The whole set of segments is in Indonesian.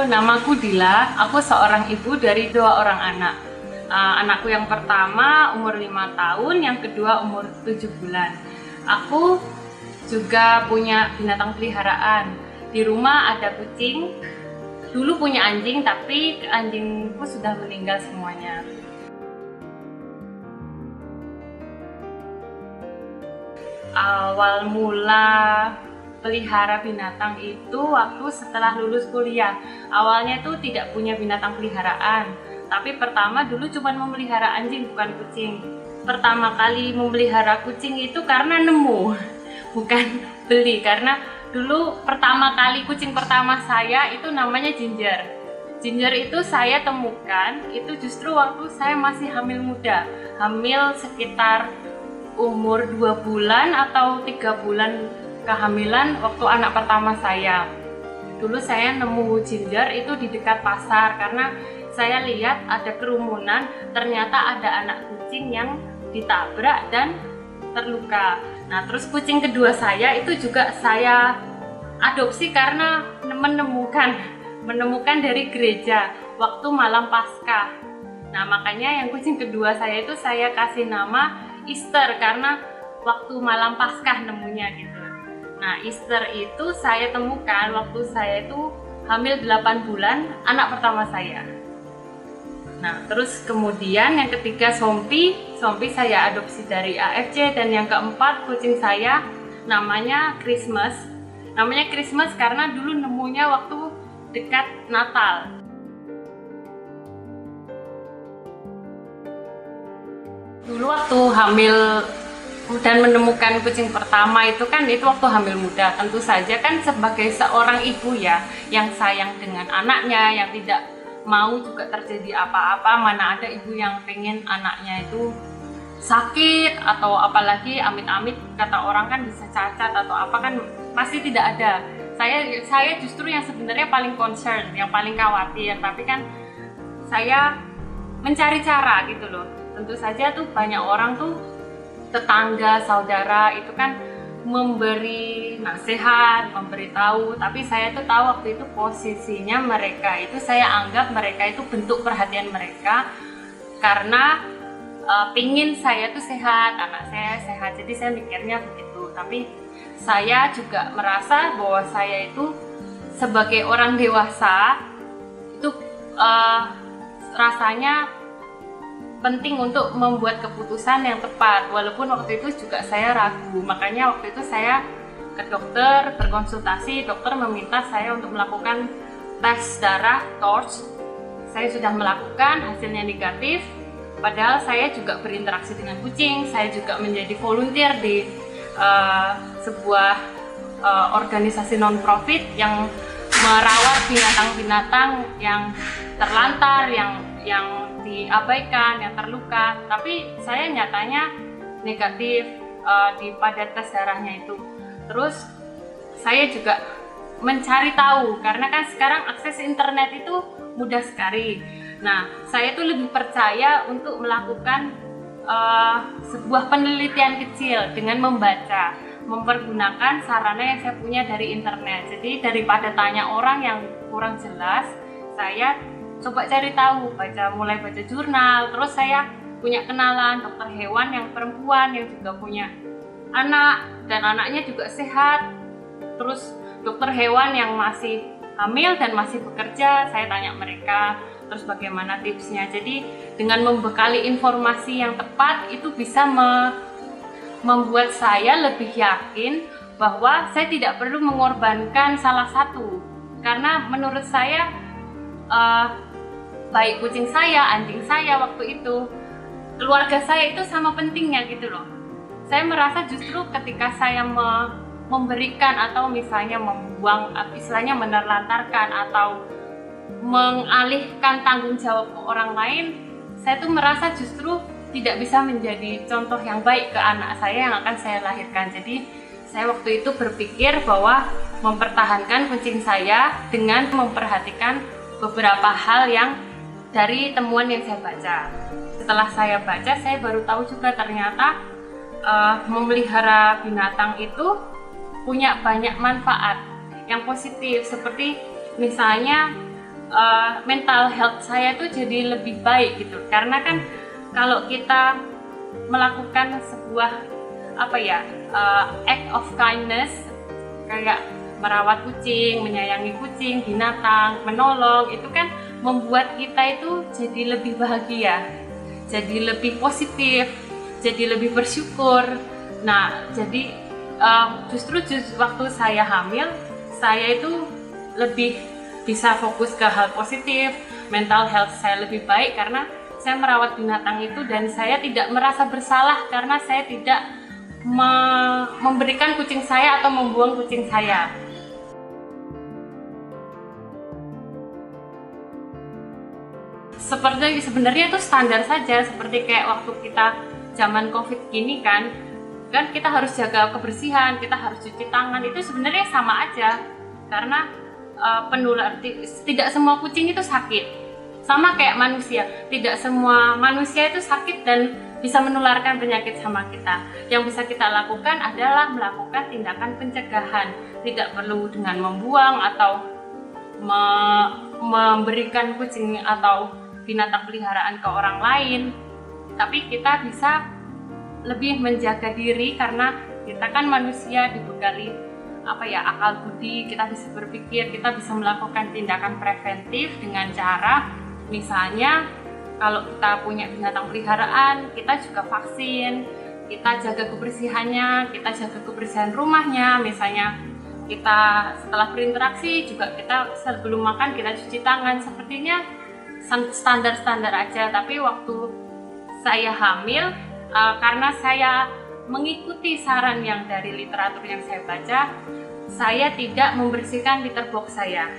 namaku Dila. Aku seorang ibu dari 2 orang anak. Anakku yang pertama umur 5 tahun, yang kedua umur 7 bulan. Aku juga punya binatang peliharaan. Di rumah ada kucing. Dulu punya anjing, tapi anjingku sudah meninggal semuanya. Awal mula pelihara binatang itu waktu setelah lulus kuliah. Awalnya tuh tidak punya binatang peliharaan, tapi pertama dulu cuma memelihara anjing, bukan kucing. Pertama kali memelihara kucing itu karena nemu, bukan beli. Karena dulu pertama kali kucing pertama saya itu namanya Ginger. Ginger itu saya temukan itu justru waktu saya masih hamil muda, hamil sekitar umur 2 bulan atau 3 bulan kehamilan waktu anak pertama saya. Dulu saya nemu Ginger itu di dekat pasar karena saya lihat ada kerumunan, ternyata ada anak kucing yang ditabrak dan terluka. Nah, terus kucing kedua saya itu juga saya adopsi karena menemukan dari gereja waktu malam Paskah. Nah, makanya yang kucing kedua saya itu saya kasih nama Easter karena waktu malam Paskah nemunya gitu. Nah, Easter itu saya temukan waktu saya itu hamil 8 bulan anak pertama saya. Nah, terus kemudian yang ketiga Sompi saya adopsi dari AFC, dan yang keempat kucing saya namanya Christmas. Namanya Christmas karena dulu nemunya waktu dekat Natal. Dulu waktu hamil dan menemukan kucing pertama itu waktu hamil muda. Tentu saja kan sebagai seorang ibu ya, yang sayang dengan anaknya, yang tidak mau juga terjadi apa-apa. Mana ada ibu yang pengen anaknya itu sakit, atau apalagi amit-amit kata orang kan bisa cacat atau apa, kan pasti tidak ada. Saya justru yang sebenarnya paling concern, yang paling khawatir, tapi kan saya mencari cara gitu loh. Tentu saja tuh banyak orang tuh, tetangga, saudara itu kan memberi nasihat, memberitahu, tapi saya tuh tahu waktu itu posisinya mereka itu, saya anggap mereka itu bentuk perhatian mereka karena pingin saya tuh sehat, anak saya sehat, jadi saya mikirnya begitu. Tapi saya juga merasa bahwa saya itu sebagai orang dewasa itu rasanya penting untuk membuat keputusan yang tepat, walaupun waktu itu juga saya ragu. Makanya waktu itu saya ke dokter, berkonsultasi, dokter meminta saya untuk melakukan tes darah TORCH. Saya sudah melakukan, hasilnya negatif. Padahal saya juga berinteraksi dengan kucing, saya juga menjadi volunteer di sebuah organisasi non-profit yang merawat binatang-binatang yang terlantar, yang diabaikan, yang terluka. Tapi saya nyatanya negatif pada tes darahnya itu. Terus saya juga mencari tahu, karena kan sekarang akses internet itu mudah sekali. Nah, saya tuh lebih percaya untuk melakukan sebuah penelitian kecil dengan membaca, mempergunakan sarana yang saya punya dari internet. Jadi daripada tanya orang yang kurang jelas, saya coba cari tahu, mulai baca jurnal. Terus saya punya kenalan dokter hewan yang perempuan yang juga punya anak, dan anaknya juga sehat. Terus dokter hewan yang masih hamil dan masih bekerja, saya tanya mereka, terus bagaimana tipsnya. Jadi dengan membekali informasi yang tepat itu bisa membuat saya lebih yakin bahwa saya tidak perlu mengorbankan salah satu. Karena menurut saya baik kucing saya, anjing saya waktu itu, keluarga saya itu sama pentingnya gitu loh. Saya merasa justru ketika saya memberikan atau misalnya membuang, istilahnya menerlantarkan atau mengalihkan tanggung jawab ke orang lain, saya tuh merasa justru tidak bisa menjadi contoh yang baik ke anak saya yang akan saya lahirkan. Jadi saya waktu itu berpikir bahwa mempertahankan kucing saya dengan memperhatikan beberapa hal yang dari temuan yang saya baca. Setelah saya baca, saya baru tahu juga ternyata memelihara binatang itu punya banyak manfaat yang positif, seperti misalnya mental health saya tuh jadi lebih baik gitu. Karena kan kalau kita melakukan sebuah act of kindness, kayak merawat kucing, menyayangi kucing, binatang, menolong, itu kan membuat kita itu jadi lebih bahagia, jadi lebih positif, jadi lebih bersyukur. Nah, jadi justru waktu saya hamil, saya itu lebih bisa fokus ke hal positif, mental health saya lebih baik karena saya merawat binatang itu, dan saya tidak merasa bersalah karena saya tidak memberikan kucing saya atau membuang kucing saya. Sebenarnya itu standar saja, seperti kayak waktu kita zaman COVID gini kan kita harus jaga kebersihan, kita harus cuci tangan, itu sebenarnya sama aja. Karena tidak semua kucing itu sakit. Sama kayak manusia, tidak semua manusia itu sakit dan bisa menularkan penyakit sama kita. Yang bisa kita lakukan adalah melakukan tindakan pencegahan. Tidak perlu dengan membuang atau memberikan kucing atau binatang peliharaan ke orang lain, tapi kita bisa lebih menjaga diri karena kita kan manusia dibekali akal budi, kita bisa berpikir, kita bisa melakukan tindakan preventif dengan cara misalnya kalau kita punya binatang peliharaan, kita juga vaksin, kita jaga kebersihannya, kita jaga kebersihan rumahnya, misalnya kita setelah berinteraksi juga kita sebelum makan kita cuci tangan, sepertinya standar-standar aja. Tapi waktu saya hamil, karena saya mengikuti saran yang dari literatur yang saya baca, saya tidak membersihkan litter box saya,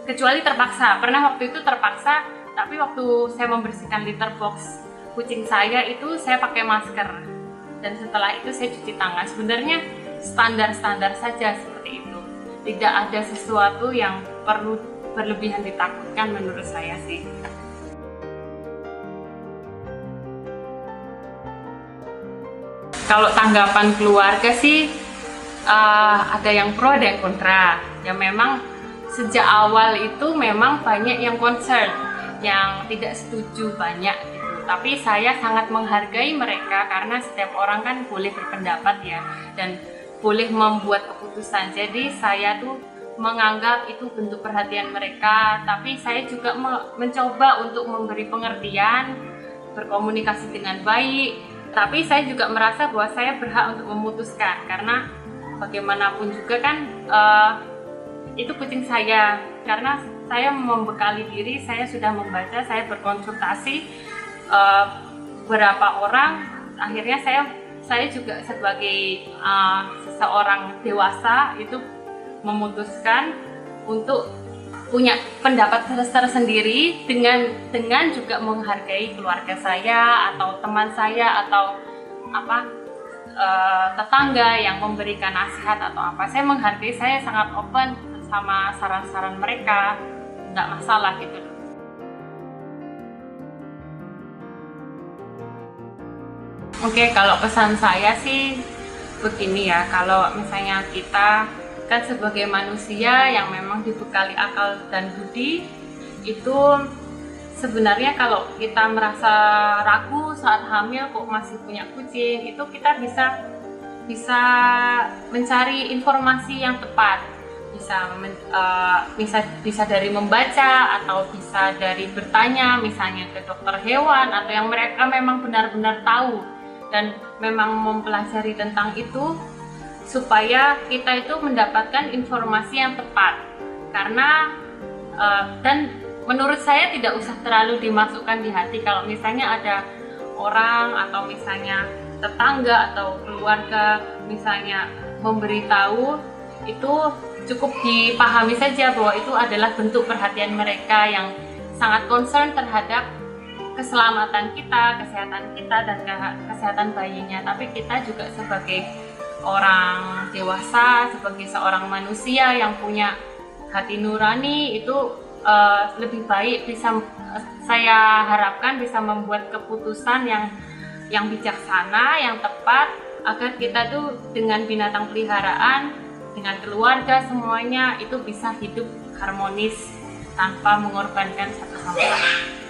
kecuali terpaksa. Pernah waktu itu terpaksa, tapi waktu saya membersihkan litter box kucing saya itu saya pakai masker, dan setelah itu saya cuci tangan. Sebenarnya standar-standar saja seperti itu, tidak ada sesuatu yang perlu berlebihan ditakutkan menurut saya sih. Kalau tanggapan keluarga sih ada yang pro ada yang kontra. Ya memang sejak awal itu memang banyak yang concern, yang tidak setuju banyak gitu. Tapi saya sangat menghargai mereka karena setiap orang kan boleh berpendapat ya, dan boleh membuat keputusan. Jadi saya tuh menganggap itu bentuk perhatian mereka, tapi saya juga mencoba untuk memberi pengertian, berkomunikasi dengan baik. Tapi saya juga merasa bahwa saya berhak untuk memutuskan, karena bagaimanapun juga kan itu kucing saya. Karena saya membekali diri, saya sudah membaca, saya berkonsultasi beberapa orang. Akhirnya saya juga sebagai seseorang dewasa itu memutuskan untuk punya pendapat tersendiri dengan juga menghargai keluarga saya atau teman saya atau tetangga yang memberikan nasihat atau apa. Saya menghargai, saya sangat open sama saran-saran mereka, nggak masalah gitu. Oke, kalau pesan saya sih begini ya, kalau misalnya kita kan sebagai manusia yang memang dibekali akal dan budi, itu sebenarnya kalau kita merasa ragu saat hamil kok masih punya kucing, itu kita bisa mencari informasi yang tepat, bisa dari membaca atau bisa dari bertanya misalnya ke dokter hewan atau yang mereka memang benar-benar tahu dan memang mempelajari tentang itu, supaya kita itu mendapatkan informasi yang tepat. Karena dan menurut saya tidak usah terlalu dimasukkan di hati. Kalau misalnya ada orang atau misalnya tetangga atau keluarga misalnya memberitahu, itu cukup dipahami saja bahwa itu adalah bentuk perhatian mereka yang sangat concern terhadap keselamatan kita, kesehatan kita, dan kesehatan bayinya. Tapi kita juga sebagai orang dewasa, sebagai seorang manusia yang punya hati nurani, itu lebih baik saya harapkan bisa membuat keputusan yang bijaksana, yang tepat, agar kita tuh dengan binatang peliharaan, dengan keluarga semuanya itu bisa hidup harmonis tanpa mengorbankan satu sama lain.